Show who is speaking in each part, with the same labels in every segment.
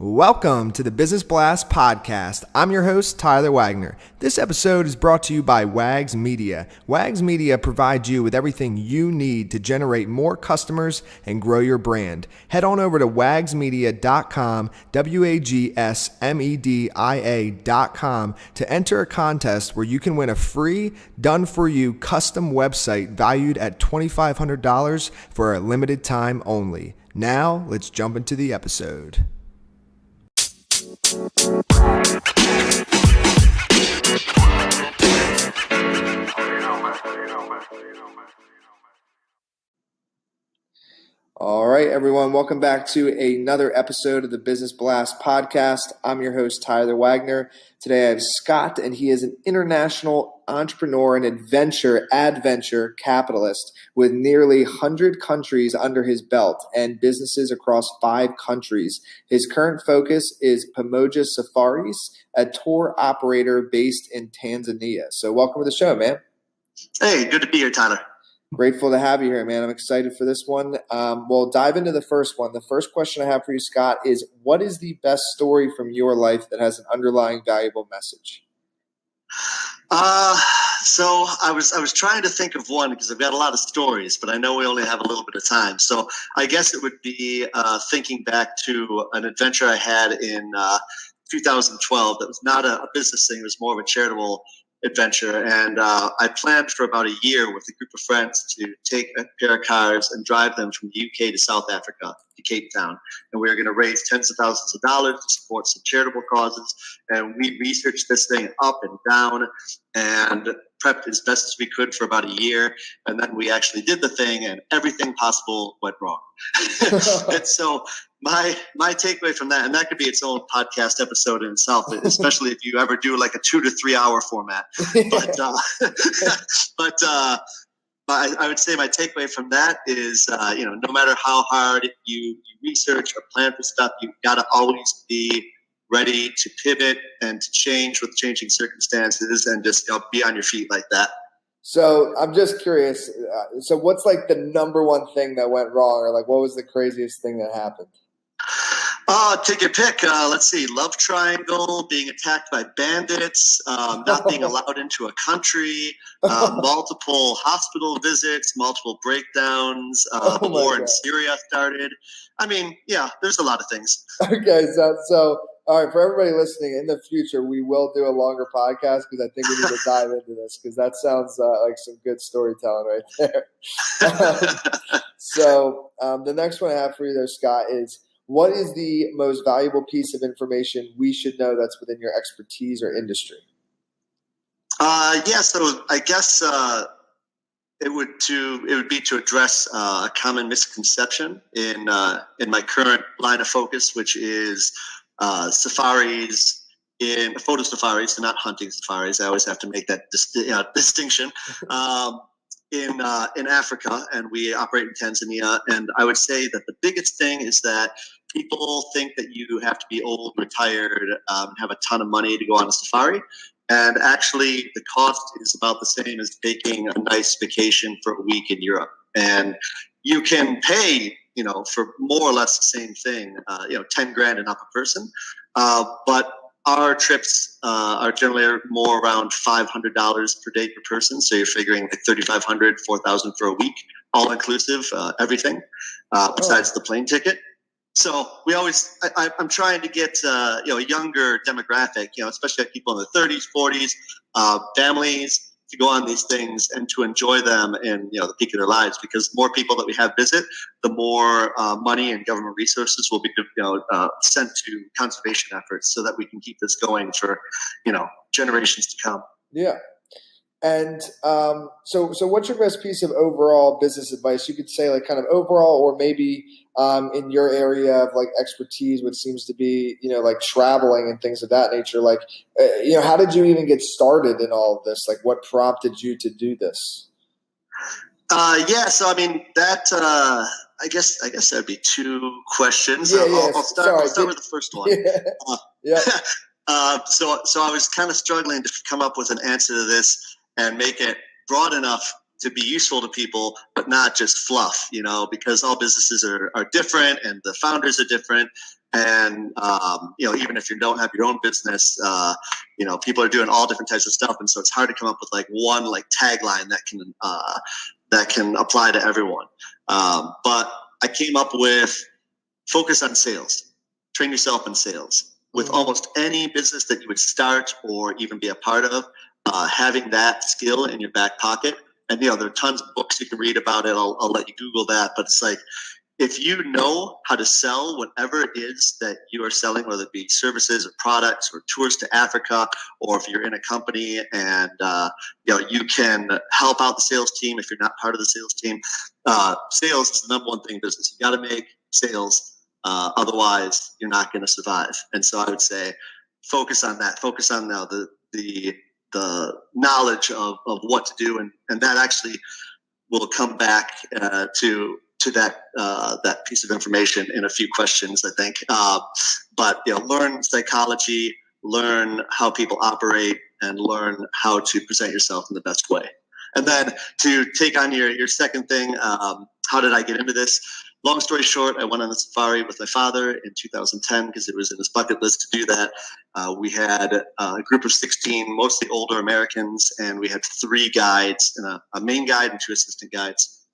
Speaker 1: Welcome to the Business Blast Podcast. I'm your host, Tyler Wagner. This episode is brought to you by Wags Media. Wags Media provides you with everything you need to generate more customers and grow your brand. Head on over to wagsmedia.com, wagsmedia.com, to enter a contest where you can win a free, done-for-you custom website valued at $2,500 for a limited time only. Now, let's jump into the episode. All right, everyone. Welcome back to another episode of the Business Blast Podcast. I'm your host, Tyler Wagner. Today I have Scott, and he is an international entrepreneur and adventure capitalist with nearly 100 countries under his belt and businesses across 5 countries. His current focus is Pamoja Safaris, a tour operator based in Tanzania. So welcome to the show, man.
Speaker 2: Hey, good to be here, Tyler.
Speaker 1: Grateful to have you here, man. I'm excited for this one. We'll dive into the first one. The first question I have for you, Scott, is what is the best story from your life that has an underlying valuable message?
Speaker 2: So I was trying to think of one because I've got a lot of stories, but I know we only have a little bit of time. So I guess it would be thinking back to an adventure I had in 2012 that was not a business thing. It was more of a charitable adventure, and I planned for about a year with a group of friends to take a pair of cars and drive them from the UK to South Africa, to Cape Town, and we were going to raise tens of thousands of dollars to support some charitable causes. And we researched this thing up and down and prepped as best as we could for about a year, and then we actually did the thing, and everything possible went wrong. And so my takeaway from that, and that could be its own podcast episode in itself, especially if you ever do like a 2 to 3 hour format. But I would say my takeaway from that is, no matter how hard you research or plan for stuff, you've got to always be ready to pivot and to change with changing circumstances, and just be on your feet like that.
Speaker 1: So I'm just curious. So what's like the number one thing that went wrong, or like what was the craziest thing that happened?
Speaker 2: Take your pick. Let's see. Love triangle, being attacked by bandits, not being allowed into a country, multiple hospital visits, multiple breakdowns, the war in Syria started. I mean, yeah, there's a lot of things.
Speaker 1: Okay, so all right, for everybody listening, in the future, we will do a longer podcast because I think we need to dive into this because that sounds like some good storytelling right there. So the next one I have for you there, Scott, is what is the most valuable piece of information we should know that's within your expertise or industry?
Speaker 2: So I guess it would be to address a common misconception in my current line of focus, which is safaris, in photo safaris, and not hunting safaris. I always have to make that distinction. In Africa, and we operate in Tanzania. And I would say that the biggest thing is that people think that you have to be old, retired, have a ton of money to go on a safari. And actually, the cost is about the same as taking a nice vacation for a week in Europe. And you can pay, for more or less the same thing, 10 grand and up a person. But our trips are generally more around $500 per day per person. So you're figuring like $3,500, $4,000 for a week, all inclusive, everything, besides the plane ticket. So we I'm trying to get a younger demographic, especially people in their 30s, 40s, families, to go on these things and to enjoy them in the peak of their lives, because more people that we have visit, the more money and government resources will be sent to conservation efforts so that we can keep this going for generations to come.
Speaker 1: Yeah. And so what's your best piece of overall business advice? You could say like kind of overall, or maybe in your area of like expertise, which seems to be, like traveling and things of that nature. Like, how did you even get started in all of this? Like what prompted you to do this?
Speaker 2: So I mean that, I guess that'd be 2 questions.
Speaker 1: Yeah,
Speaker 2: I'll start with the first one.
Speaker 1: Yeah.
Speaker 2: So I was kind of struggling to come up with an answer to this and make it broad enough to be useful to people, but not just fluff, because all businesses are different and the founders are different. And, even if you don't have your own business, people are doing all different types of stuff. And so it's hard to come up with like one like tagline that can apply to everyone. But I came up with focus on sales, train yourself in sales. With almost any business that you would start or even be a part of, having that skill in your back pocket. And, there are tons of books you can read about it. I'll let you Google that. But it's like, if you know how to sell whatever it is that you are selling, whether it be services or products or tours to Africa, or if you're in a company and, you can help out the sales team if you're not part of the sales team, sales is the number one thing in business. You got to make sales. Otherwise, you're not going to survive. And so I would say focus on that. Focus on now the knowledge of what to do. And that actually will come back to that piece of information in a few questions, I think. But learn psychology, learn how people operate, and learn how to present yourself in the best way. And then to take on your second thing, how did I get into this? Long story short, I went on a safari with my father in 2010 because it was in his bucket list to do that. We had a group of 16, mostly older Americans, and we had 3 guides, and a main guide and 2 assistant guides.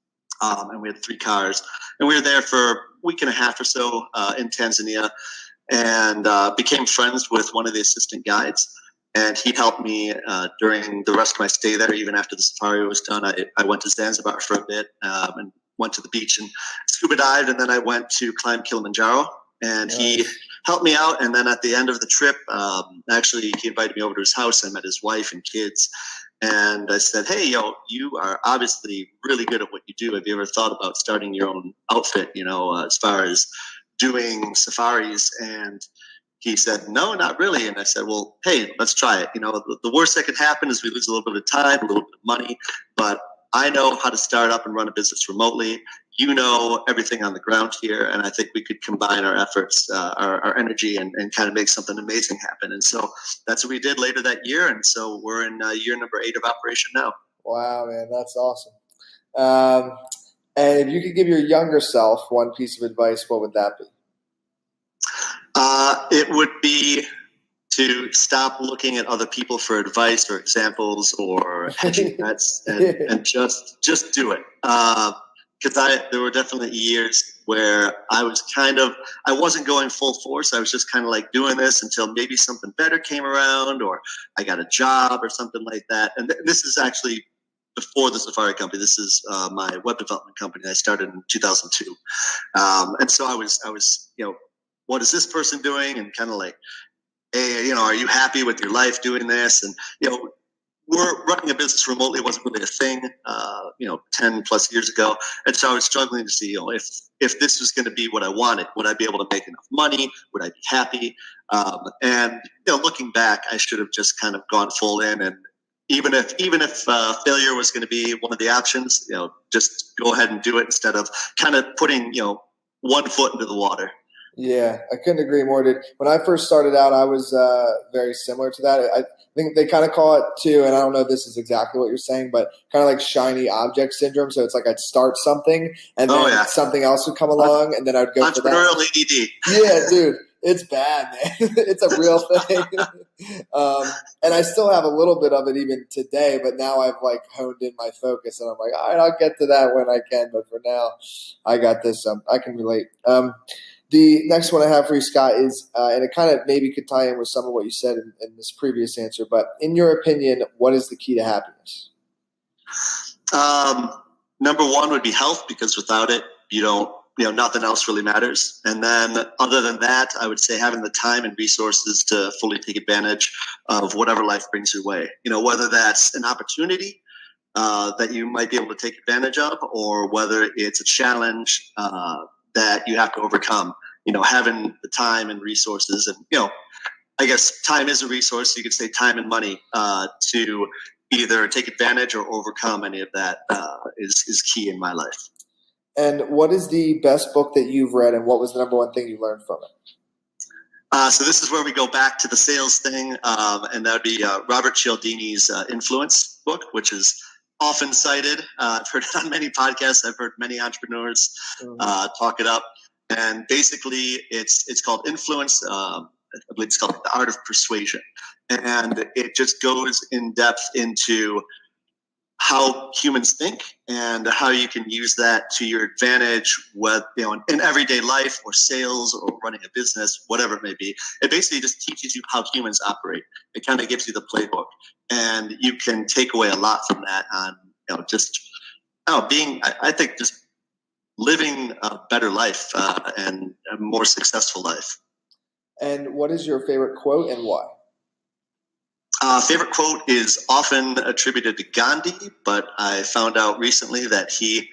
Speaker 2: And we had 3 cars. And we were there for a week and a half or so in Tanzania, and became friends with one of the assistant guides. And he helped me during the rest of my stay there. Even after the safari was done, I went to Zanzibar for a bit and went to the beach and scuba dived. And then I went to climb Kilimanjaro. And he helped me out. And then at the end of the trip, actually, he invited me over to his house. I met his wife and kids. And I said, hey, you are obviously really good at what you do. Have you ever thought about starting your own outfit, as far as doing safaris? And he said, no, not really. And I said, well, hey, let's try it. The worst that could happen is we lose a little bit of time, a little bit of money, but I know how to start up and run a business remotely. You know everything on the ground here, and I think we could combine our efforts, our energy, and kind of make something amazing happen. And so that's what we did later that year, and so we're in year number 8 of operation now.
Speaker 1: Wow, man, that's awesome. And if you could give your younger self one piece of advice, what would that be?
Speaker 2: It would be to stop looking at other people for advice or examples or hedging bets and just do it. Because there were definitely years where I wasn't going full force. I was just kind of like doing this until maybe something better came around or I got a job or something like that. And this is actually before the Safari company. This is my web development company I started in 2002. And so I was, what is this person doing? And kind of like, hey, are you happy with your life doing this? And, we're running a business remotely wasn't really a thing, 10 plus years ago. And so I was struggling to see, if this was going to be what I wanted, would I be able to make enough money? Would I be happy? And looking back, I should have just kind of gone full in. And even if failure was going to be one of the options, just go ahead and do it instead of kind of putting, one foot into the water.
Speaker 1: Yeah, I couldn't agree more, dude. When I first started out, I was very similar to that. I think they kind of call it too, and I don't know if this is exactly what you're saying, but kind of like shiny object syndrome. So it's like I'd start something, and then something else would come along, and then I'd go for that.
Speaker 2: Entrepreneurial ADD.
Speaker 1: Yeah, dude, it's bad, man. It's a real thing. And I still have a little bit of it even today, but now I've like honed in my focus, and I'm like, all right, I'll get to that when I can. But for now, I got this. I can relate. The next one I have for you, Scott, is, and it kind of maybe could tie in with some of what you said in this previous answer, but in your opinion, what is the key to happiness?
Speaker 2: Number 1 would be health, because without it, nothing else really matters. And then other than that, I would say having the time and resources to fully take advantage of whatever life brings your way, whether that's an opportunity that you might be able to take advantage of, or whether it's a challenge that you have to overcome, having the time and resources. And, I guess time is a resource. So you could say time and money to either take advantage or overcome any of that is key in my life.
Speaker 1: And what is the best book that you've read, and what was the number 1 thing you learned from it?
Speaker 2: So this is where we go back to the sales thing, and that would be Robert Cialdini's Influence book, which is often cited. I've heard it on many podcasts. I've heard many entrepreneurs talk it up. And basically, it's called Influence. I believe it's called The Art of Persuasion, and it just goes in depth into how humans think and how you can use that to your advantage, whether in everyday life or sales or running a business, whatever it may be. It basically just teaches you how humans operate. It kind of gives you the playbook, and you can take away a lot from that on just being. I think just living a better life and a more successful life.
Speaker 1: And what is your favorite quote and why?
Speaker 2: Favorite quote is often attributed to Gandhi, but I found out recently that he,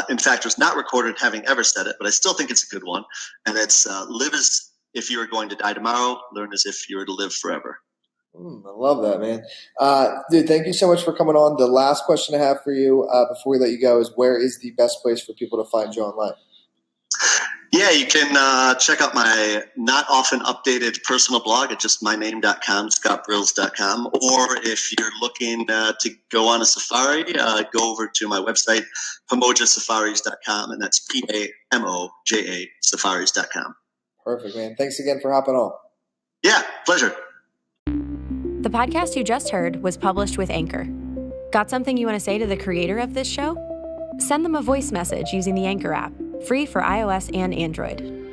Speaker 2: in fact, was not recorded having ever said it, but I still think it's a good one. And it's live as if you were going to die tomorrow, learn as if you were to live forever.
Speaker 1: I love that, man. Dude, thank you so much for coming on. The last question I have for you before we let you go is, where is the best place for people to find you online?
Speaker 2: Yeah, you can check out my not often updated personal blog at just myname.com, scottbrills.com. Or if you're looking to go on a safari, go over to my website, pamojasafaris.com, and that's PAMOJA safaris.com.
Speaker 1: Perfect, man. Thanks again for hopping on.
Speaker 2: Yeah, pleasure.
Speaker 3: The podcast you just heard was published with Anchor. Got something you want to say to the creator of this show? Send them a voice message using the Anchor app, free for iOS and Android.